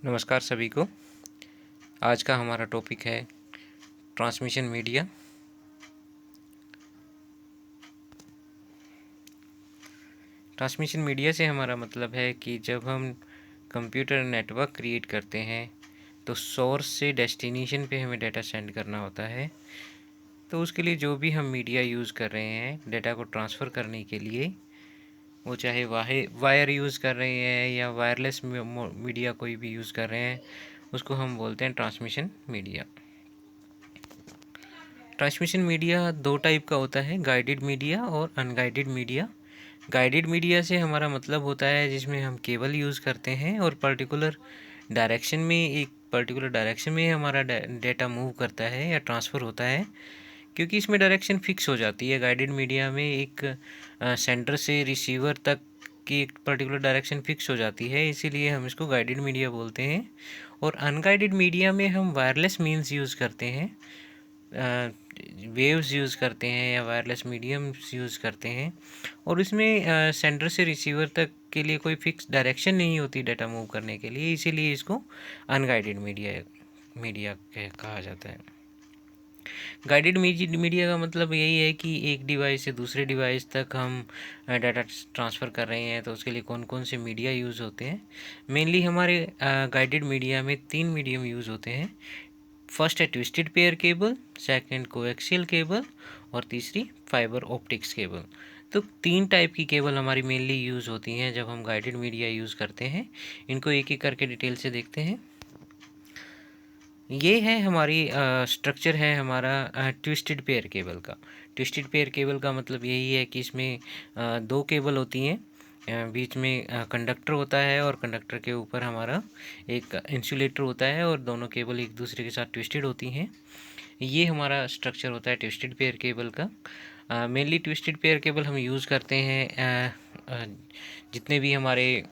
नमस्कार सभी को। आज का हमारा टॉपिक है ट्रांसमिशन मीडिया। ट्रांसमिशन मीडिया से हमारा मतलब है कि जब हम कंप्यूटर नेटवर्क क्रिएट करते हैं तो सोर्स से डेस्टिनेशन पे हमें डाटा सेंड करना होता है। तो उसके लिए जो भी हम मीडिया यूज़ कर रहे हैं डाटा को ट्रांसफ़र करने के लिए, वो चाहे वायर यूज़ कर रहे हैं या वायरलेस मीडिया कोई भी यूज़ कर रहे हैं, उसको हम बोलते हैं ट्रांसमिशन मीडिया। ट्रांसमिशन मीडिया दो टाइप का होता है, गाइडेड मीडिया और अनगाइडेड मीडिया। गाइडेड मीडिया से हमारा मतलब होता है जिसमें हम केबल यूज़ करते हैं और एक पर्टिकुलर डायरेक्शन में हमारा डेटा मूव करता है या ट्रांसफ़र होता है, क्योंकि इसमें डायरेक्शन फिक्स हो जाती है। गाइडेड मीडिया में एक सेंटर से रिसीवर तक की एक पर्टिकुलर डायरेक्शन फिक्स हो जाती है, इसीलिए हम इसको गाइडेड मीडिया बोलते हैं। और अनगाइडेड मीडिया में हम वायरलेस मीन्स यूज़ करते हैं, वेव्स यूज़ करते हैं या वायरलेस मीडियम्स यूज़ करते हैं, और इसमें सेंटर से रिसीवर तक के लिए कोई फिक्स डायरेक्शन नहीं होती डाटा मूव करने के लिए, इसीलिए इसको अनगाइडेड मीडिया कहा जाता है। गाइडेड मीडिया का मतलब यही है कि एक डिवाइस से दूसरे डिवाइस तक हम डाटा ट्रांसफ़र कर रहे हैं, तो उसके लिए कौन कौन से मीडिया यूज़ होते हैं। मेनली हमारे गाइडेड मीडिया में 3 मीडियम यूज़ होते हैं। फर्स्ट है twisted pair cable, second coaxial cable और तीसरी फाइबर ऑप्टिक्स केबल। तो 3 टाइप की केबल हमारी मेनली यूज़ होती हैं जब हम गाइडेड मीडिया यूज़ करते हैं। इनको एक एक करके डिटेल से देखते हैं। ये है हमारी स्ट्रक्चर है हमारा ट्विस्टेड पेयर केबल का। ट्विस्टेड पेयर केबल का मतलब यही है कि इसमें 2 केबल होती हैं, बीच में कंडक्टर होता है और कंडक्टर के ऊपर हमारा एक इंसुलेटर होता है और दोनों केबल एक दूसरे के साथ ट्विस्टेड होती हैं। ये हमारा स्ट्रक्चर होता है ट्विस्टेड पेयर केबल का। मेनली ट्विस्टेड पेयर केबल हम यूज़ करते हैं जितने भी हमारे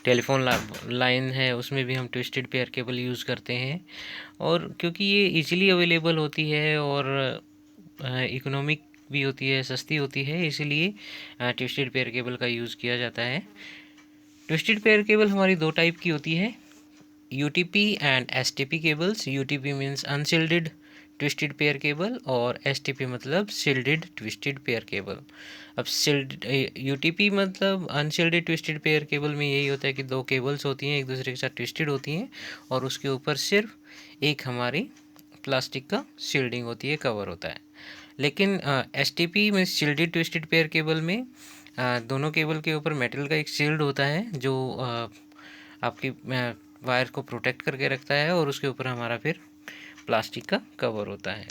टेलीफोन लाइन है उसमें भी हम ट्विस्टेड पेयर केबल यूज़ करते हैं, और क्योंकि ये इजीली अवेलेबल होती है और इकोनॉमिक भी होती है, सस्ती होती है, इसीलिए ट्विस्टेड पेयर केबल का यूज़ किया जाता है। ट्विस्टेड पेयर केबल हमारी 2 टाइप की होती है, UTP and STP cables. UTP means अनशिल्डेड twisted pair cable और STP मतलब शिल्डेड ट्विस्टेड पेयर केबल। अब UTP मतलब अनशिल्डेड ट्विस्टेड पेयर केबल में यही होता है कि 2 केबल्स होती हैं, एक दूसरे के साथ ट्विस्टेड होती हैं और उसके ऊपर सिर्फ एक हमारी प्लास्टिक का शील्डिंग होती है, कवर होता है। लेकिन STP में शिल्डेड ट्विस्टेड पेयर केबल में दोनों केबल के ऊपर मेटल का एक शील्ड होता है जो आपकी वायर को प्रोटेक्ट करके रखता है, और उसके ऊपर हमारा फिर प्लास्टिक का कवर होता है।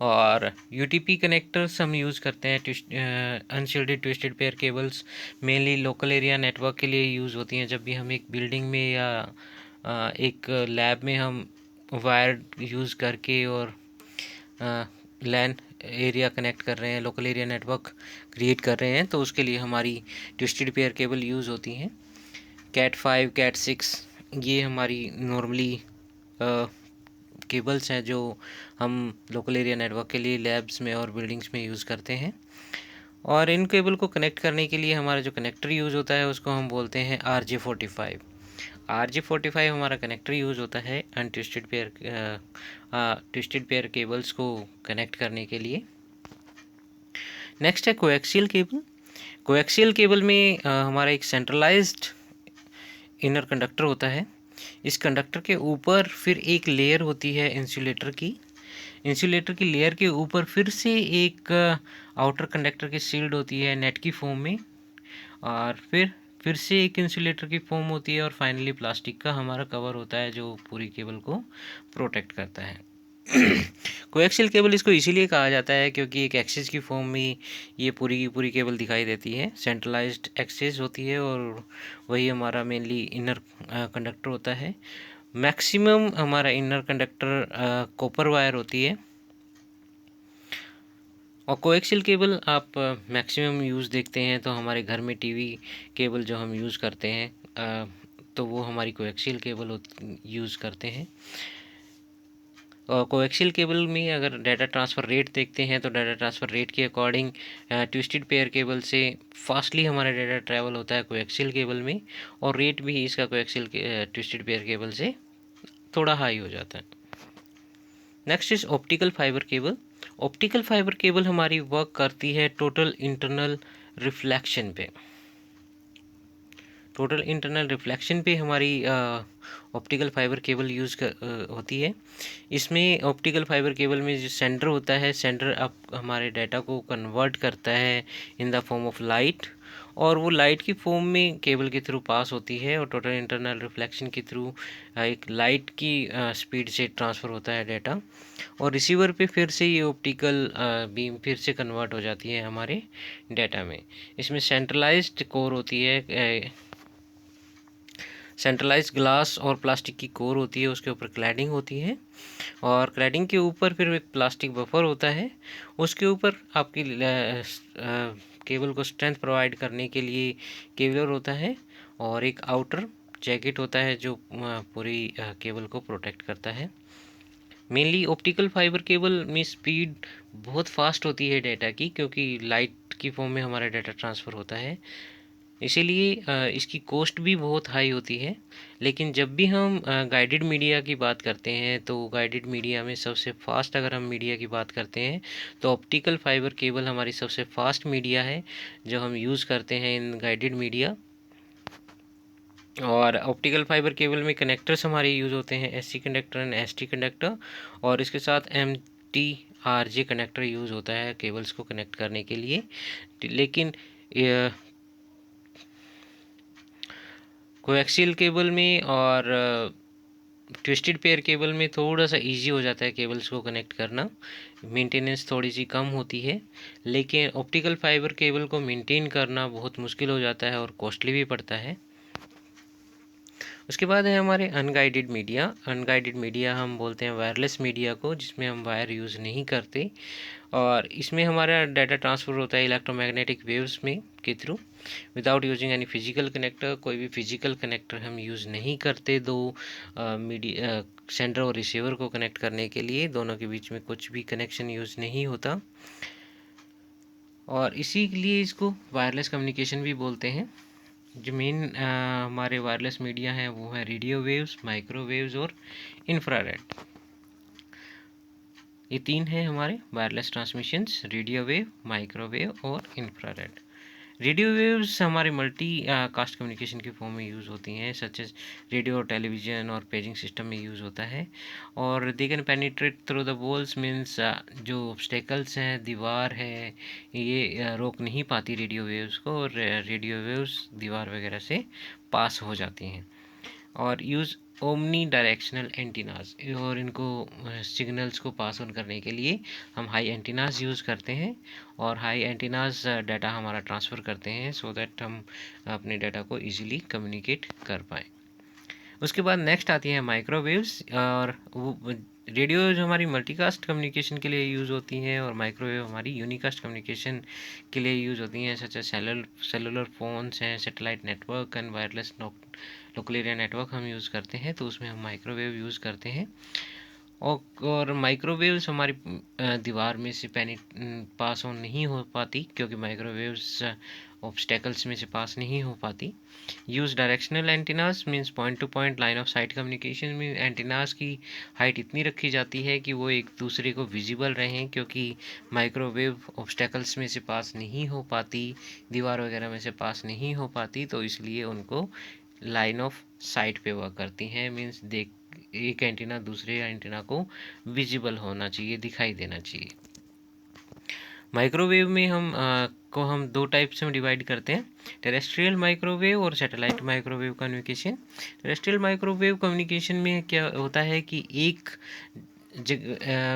और UTP कनेक्टर्स हम यूज़ करते हैं unshielded twisted pair cables mainly local area network के लिए यूज़ होती हैं। जब भी हम एक बिल्डिंग में या एक लैब में हम वायर यूज़ करके और लैन एरिया कनेक्ट कर रहे हैं, लोकल एरिया नेटवर्क क्रिएट कर रहे हैं, तो उसके लिए हमारी ट्विस्टेड पेयर केबल यूज़ होती हैं। कैट 5, कैट 6 ये हमारी नॉर्मली केबल्स हैं जो हम लोकल एरिया नेटवर्क के लिए लैब्स में और बिल्डिंग्स में यूज़ करते हैं। और इन केबल को कनेक्ट करने के लिए हमारा जो कनेक्टर यूज़ होता है उसको हम बोलते हैं RJ45। RJ45 हमारा कनेक्टर यूज़ होता है ट्विस्टेड पेयर केबल्स को कनेक्ट करने के लिए। नेक्स्ट है कोएक्सियल केबल। कोएक्सियल केबल में हमारा एक सेंट्रलाइज्ड इनर कंडक्टर होता है। इस कंडक्टर के ऊपर फिर एक लेयर होती है इंसुलेटर की। इंसुलेटर की लेयर के ऊपर फिर से एक आउटर कंडक्टर की शील्ड होती है नेट की फॉर्म में, और फिर से एक इंसुलेटर की फॉर्म होती है, और फाइनली प्लास्टिक का हमारा कवर होता है जो पूरी केबल को प्रोटेक्ट करता है। कोएक्सियल केबल इसको इसीलिए कहा जाता है क्योंकि एक एक्सिस की फॉर्म में ये पूरी की पूरी केबल दिखाई देती है, सेंट्रलाइज्ड एक्सिस होती है और वही हमारा मेनली इनर कंडक्टर होता है। मैक्सिमम हमारा इनर कंडक्टर कॉपर वायर होती है, और कोएक्सियल केबल आप मैक्सिमम यूज़ देखते हैं तो हमारे घर में टीवी केबल जो हम यूज़ करते हैं तो वो हमारी कोएक्सियल केबल यूज़ करते हैं। कोएक्सियल केबल में अगर डाटा ट्रांसफ़र रेट देखते हैं तो डाटा ट्रांसफ़र रेट के अकॉर्डिंग ट्विस्टेड पेयर केबल से फास्टली हमारा डाटा ट्रैवल होता है कोएक्सियल केबल में, और रेट भी इसका कोएक्सियल ट्विस्टेड पेयर केबल से थोड़ा हाई हो जाता है। Next is optical fibre cable. Optical fibre cable हमारी वर्क करती है टोटल इंटरनल रिफ्लेक्शन पे। टोटल इंटरनल रिफ्लेक्शन पे हमारी ऑप्टिकल फाइबर केबल होती है। इसमें ऑप्टिकल फाइबर केबल में जो सेंडर होता है, सेंडर अब हमारे डाटा को कन्वर्ट करता है in the form of light, और वो लाइट की फॉर्म में केबल के थ्रू पास होती है, और टोटल इंटरनल रिफ्लेक्शन के थ्रू एक लाइट की स्पीड से ट्रांसफ़र होता है डाटा, और रिसीवर पे फिर से ये ऑप्टिकल बीम फिर से कन्वर्ट हो जाती है हमारे डाटा में। इसमें सेंट्रलाइज्ड कोर होती है, सेंट्रलाइज ग्लास और प्लास्टिक की कोर होती है, उसके ऊपर क्लैडिंग होती है, और क्लैडिंग के ऊपर फिर एक प्लास्टिक बफर होता है, उसके ऊपर आपकी केबल को स्ट्रेंथ प्रोवाइड करने के लिए केबलर होता है, और एक आउटर जैकेट होता है जो पूरी केबल को प्रोटेक्ट करता है। मेनली ऑप्टिकल फाइबर केबल में स्पीड बहुत फास्ट होती है डाटा की, क्योंकि लाइट की फॉर्म में हमारा डाटा ट्रांसफ़र होता है, इसीलिए इसकी कॉस्ट भी बहुत हाई होती है। लेकिन जब भी हम गाइडेड मीडिया की बात करते हैं तो गाइडेड मीडिया में सबसे फास्ट, अगर हम मीडिया की बात करते हैं तो ऑप्टिकल फाइबर केबल हमारी सबसे फास्ट मीडिया है जो हम यूज़ करते हैं इन गाइडेड मीडिया। और ऑप्टिकल फाइबर केबल में कनेक्टर्स हमारे यूज़ होते हैं, SC conductor and ST conductor, और इसके साथ MTRJ कनेक्टर यूज़ होता है केबल्स को कनेक्ट करने के लिए। लेकिन कोएक्सियल केबल में और ट्विस्टेड पेयर केबल में थोड़ा सा इजी हो जाता है केबल्स को कनेक्ट करना, मेंटेनेंस थोड़ी सी कम होती है, लेकिन ऑप्टिकल फाइबर केबल को मेंटेन करना बहुत मुश्किल हो जाता है और कॉस्टली भी पड़ता है। उसके बाद है हमारे अनगाइडेड मीडिया। अनगाइडेड मीडिया हम बोलते हैं वायरलेस मीडिया को, जिसमें हम वायर यूज़ नहीं करते, और इसमें हमारा डाटा ट्रांसफ़र होता है इलेक्ट्रोमैग्नेटिक वेव्स में के through, without using any physical connector. कोई भी फिजिकल कनेक्टर हम यूज़ नहीं करते दो मीडिया सेंडर और रिसीवर को कनेक्ट करने के लिए, दोनों के बीच में कुछ भी कनेक्शन यूज़ नहीं होता, और इसी लिए इसको वायरलेस कम्युनिकेशन भी बोलते हैं। जो मेन हमारे वायरलेस मीडिया हैं वो है रेडियो वेव्स, माइक्रोवेव्स और इंफ्रारेड। ये तीन हैं हमारे wireless transmissions, radio wave, microwave और इंफ्रारेड। रेडियो वेव्स हमारे मल्टी कास्ट कम्युनिकेशन के फॉर्म में यूज़ होती हैं, सच एज रेडियो, टेलीविज़न और पेजिंग सिस्टम में यूज़ होता है, और they can penetrate through the walls, means जो ऑब्स्टेकल्स हैं, दीवार है, ये रोक नहीं पाती रेडियो वेव्स को, और रेडियो वेव्स दीवार वगैरह से पास हो जाती हैं। और यूज़ ओमनी डायरेक्शनल एंटीनाज, और इनको सिग्नल्स को पास ऑन करने के लिए हम हाई एंटीनाज यूज़ करते हैं, और हाई एंटीनाज डाटा हमारा ट्रांसफ़र करते हैं सो दैट हम अपने डाटा को इजीली कम्युनिकेट कर पाएँ। उसके बाद नेक्स्ट आती है माइक्रोवेव्स, और वो रेडियो जो हमारी मल्टीकास्ट कम्युनिकेशन के लिए यूज़ होती हैं, और माइक्रोवेव हमारी यूनिकास्ट कम्युनिकेशन के लिए यूज़ होती हैं, सच सेलुलर फ़ोन्स हैं, satellite network and wireless local area network हम यूज़ करते हैं, तो उसमें हम माइक्रोवेव यूज़ करते हैं। और माइक्रोवेव्स हमारी दीवार में से पास ऑन नहीं हो पाती, क्योंकि माइक्रोवेव्स ऑब्स्टेकल्स में से पास नहीं हो पाती। Use directional antennas, means point two point line of site communication में एंटीनास की हाइट इतनी रखी जाती है कि वो एक दूसरे को विजिबल रहें, क्योंकि माइक्रोवेव ऑब्स्टेकल्स में से पास नहीं हो पाती, दीवार वगैरह में से पास नहीं हो पाती, तो इसलिए उनको लाइन ऑफ साइट पे वर्क करती हैं, मीन्स एक एंटीना दूसरे एंटीना को विजिबल होना चाहिए, दिखाई देना चाहिए। माइक्रोवेव में हम दो टाइप्स में डिवाइड करते हैं, टेरेस्ट्रियल माइक्रोवेव और satellite microwave communication. Terrestrial microwave communication में क्या होता है कि एक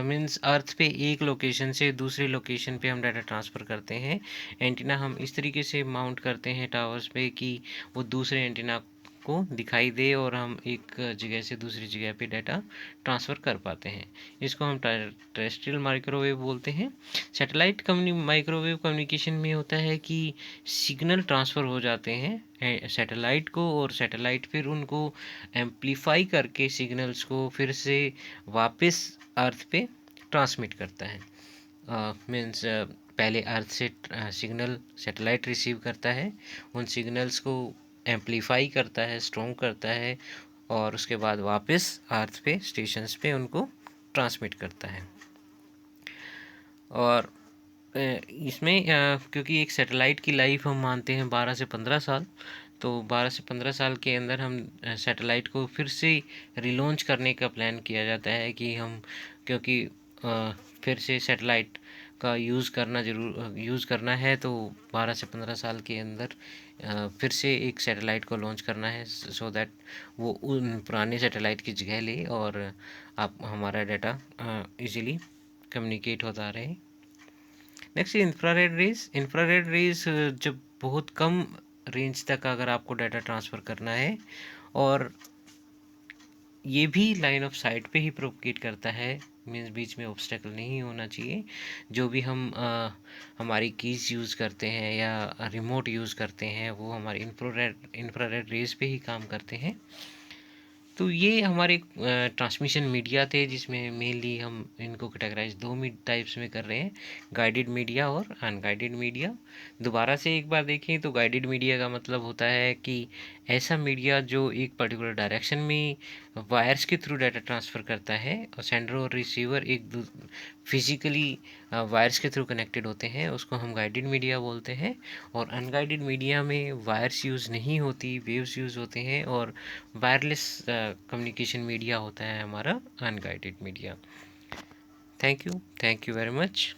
मीन्स अर्थ पे एक लोकेशन से दूसरे लोकेशन पे हम डाटा ट्रांसफ़र करते हैं। एंटीना हम इस तरीके से माउंट करते हैं टावर्स पे कि वो दूसरे एंटीना को दिखाई दे और हम एक जगह से दूसरी जगह पे डाटा ट्रांसफ़र कर पाते हैं। इसको हम टेरेस्ट्रियल माइक्रोवेव बोलते हैं। सैटेलाइट माइक्रोवेव कम्युनिकेशन में होता है कि सिग्नल ट्रांसफ़र हो जाते हैं सैटेलाइट को, और सैटेलाइट फिर उनको एम्पलीफाई करके सिग्नल्स को फिर से वापस अर्थ पे ट्रांसमिट करता है। मीन्स पहले अर्थ से सिग्नल सैटेलाइट रिसीव करता है, उन सिग्नल्स को एम्पलीफाई करता है, स्ट्रॉन्ग करता है, और उसके बाद वापस अर्थ पे स्टेशंस पे उनको ट्रांसमिट करता है। और इसमें क्योंकि एक सैटेलाइट की लाइफ हम मानते हैं 12 से 15 साल, तो 12 से 15 साल के अंदर हम सैटेलाइट को फिर से रिलॉन्च करने का प्लान किया जाता है कि हम, क्योंकि फिर से सैटेलाइट का यूज़ करना है, तो 12 से 15 साल के अंदर फिर से एक सैटेलाइट को लॉन्च करना है, सो दैट वो उन पुराने सैटेलाइट की जगह ले और आप हमारा डाटा इजीली कम्युनिकेट होता रहे। नेक्स्ट इंफ्रारेड रेज जब बहुत कम रेंज तक अगर आपको डाटा ट्रांसफ़र करना है, और ये भी लाइन ऑफ साइट पे ही प्रोपगेट करता है, मीन्स बीच में ऑब्स्टेकल नहीं होना चाहिए। जो भी हम हमारी कीज़ यूज़ करते हैं या रिमोट यूज़ करते हैं, वो हमारे इंफ्रारेड रेज पे ही काम करते हैं। तो ये हमारे ट्रांसमिशन मीडिया थे, जिसमें मेनली हम इनको कैटेगराइज दो टाइप्स में कर रहे हैं, गाइडेड मीडिया और अनगाइडेड मीडिया। दोबारा से एक बार देखें तो गाइडेड मीडिया का मतलब होता है कि ऐसा मीडिया जो एक पर्टिकुलर डायरेक्शन में वायर्स के थ्रू डाटा ट्रांसफ़र करता है, और सेंडर और रिसीवर फिजिकली वायर्स के थ्रू कनेक्टेड होते हैं, उसको हम गाइडेड मीडिया बोलते हैं। और अनगाइडेड मीडिया में वायर्स यूज़ नहीं होती, वेव्स यूज़ होते हैं, और वायरलेस कम्युनिकेशन मीडिया होता है हमारा unguided media. Thank you very much.